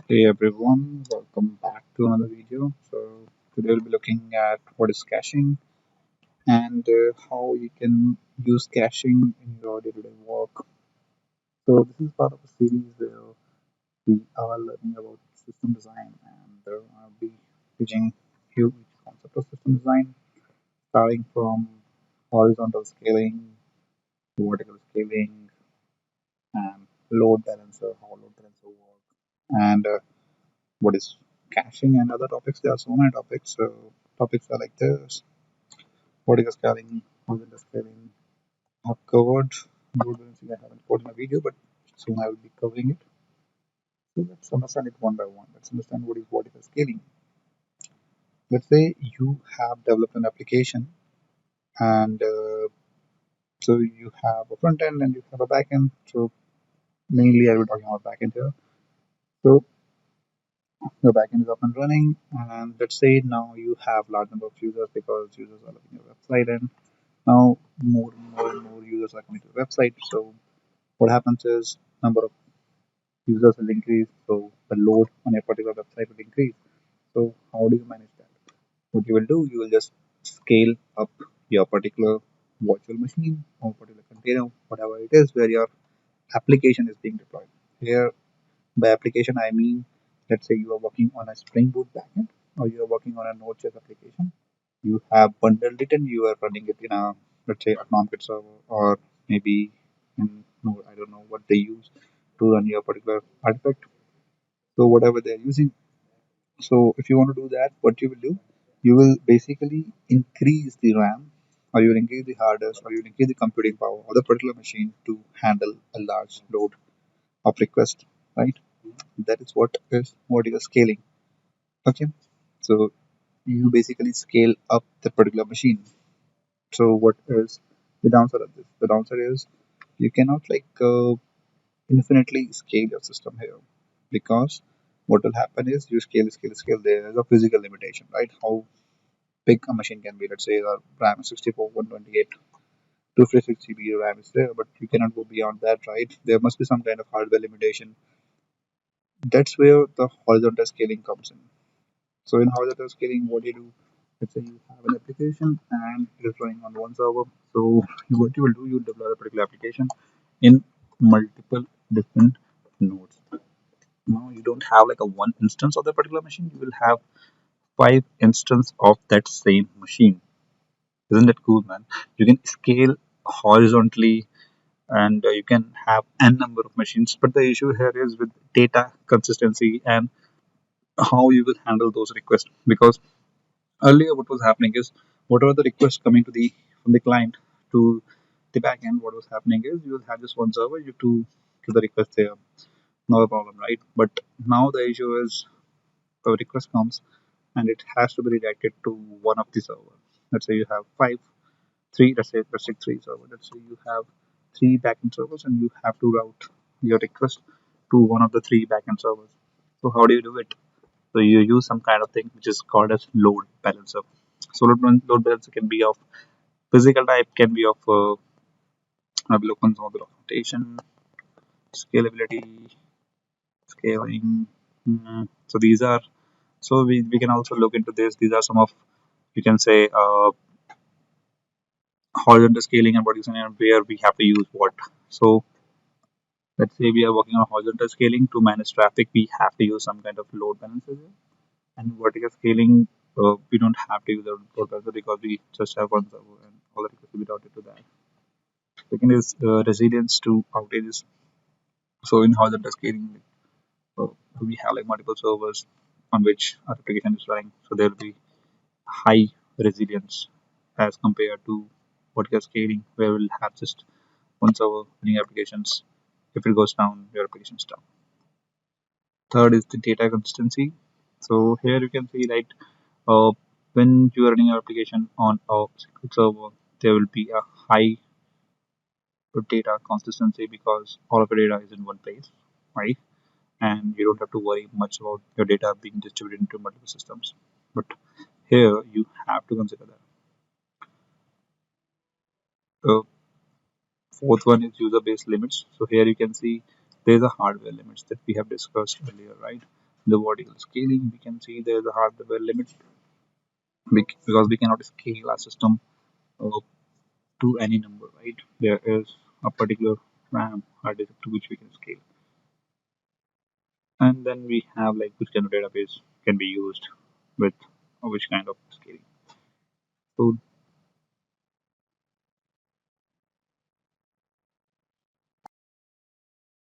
Hey everyone, welcome back to another video. So today we'll be looking at what is caching and how you can use caching in your day-to-day work. So this is part of a series where we are learning about system design and I'll be teaching you each concept of system design, starting from horizontal scaling, vertical scaling, and load balancer, how load balancer works, and what is caching and other topics. There are so many topics. So topics are like this: vertical scaling, horizontal scaling. I've covered load balancing. I haven't put in a video, but soon I will be covering it. So let's understand it one by one. Let's understand what is vertical scaling. Let's say you have developed an application, and so you have a front end and you have a back end. So mainly, I will be talking about back end here. So your backend is up and running, and let's say now you have large number of users because users are looking at your website, and now more and more users are coming to the website. So what happens is number of users will increase, so the load on a particular website will increase. So how do you manage that? What you will do, you will just scale up your particular virtual machine or particular container, whatever it is, where your application is being deployed. Here, by application, I mean, let's say you are working on a Spring Boot backend or you are working on a Node.js application. You have bundled it and you are running it in a, let's say, a Tomcat server or maybe in Node. I don't know what they use to run your particular artifact. So whatever they're using. So if you want to do that, what you will do, you will basically increase the RAM or you will increase the hard disk or you will increase the computing power of the particular machine to handle a large load of request, right? That is what is vertical scaling. Okay, so you basically scale up the particular machine. So what is the downside of this? The downside is you cannot infinitely scale your system here because what will happen is you scale. There is a physical limitation, right? How big a machine can be. Let's say our RAM is 64, 128, 256 GB RAM is there, but you cannot go beyond that, right? There must be some kind of hardware limitation. That's where the horizontal scaling comes in. So in horizontal scaling, what you do, let's say you have an application and it is running on one server. So what you will do, you will deploy a particular application in multiple different nodes. Now you don't have like a one instance of the particular machine. You will have five instances of that same machine. Isn't that cool, man? You can scale horizontally and you can have n number of machines. But the issue here is with data consistency and how you will handle those requests because earlier what was happening is whatever the request coming to the from the client to the backend, what was happening is you will have just one server, you to give the request there, no problem, right? But now the issue is the request comes and it has to be redirected to one of the servers. Let's say you have let's say three servers. Let's say you have three backend servers and you have to route your request to one of the three backend servers. So how do you do it? So you use some kind of thing which is called as load balancer. So load balancer can be of physical type, can be of local documentation, scalability, scaling. So these are we can also look into this. These are some of you can say horizontal scaling and vertical scaling and where we have to use what. So let's say we are working on horizontal scaling to manage traffic. We have to use some kind of load balancer here. And vertical scaling, we don't have to use a load balancer because we just have one server and all the requests will be routed to that. Second is resilience to outages. So in horizontal scaling, uh, we have like multiple servers on which our application is running. So there will be high resilience as compared to vertical scaling, where we'll have just one server running applications. If it goes down, your application is down. Third is the data consistency. So here you can see right uh, when you are running your application on a single server, there will be a high data consistency because all of your data is in one place, right? And you don't have to worry much about your data being distributed into multiple systems. But here you have to consider that. The fourth one is user-based limits. So here you can see there's a hardware limits that we have discussed earlier, right? the vertical scaling, we can see there's a hardware limit because we cannot scale our system uh, to any number, right? There is a particular RAM hard disk to which we can scale. And then we have like which kind of database can be used with which kind of scaling. So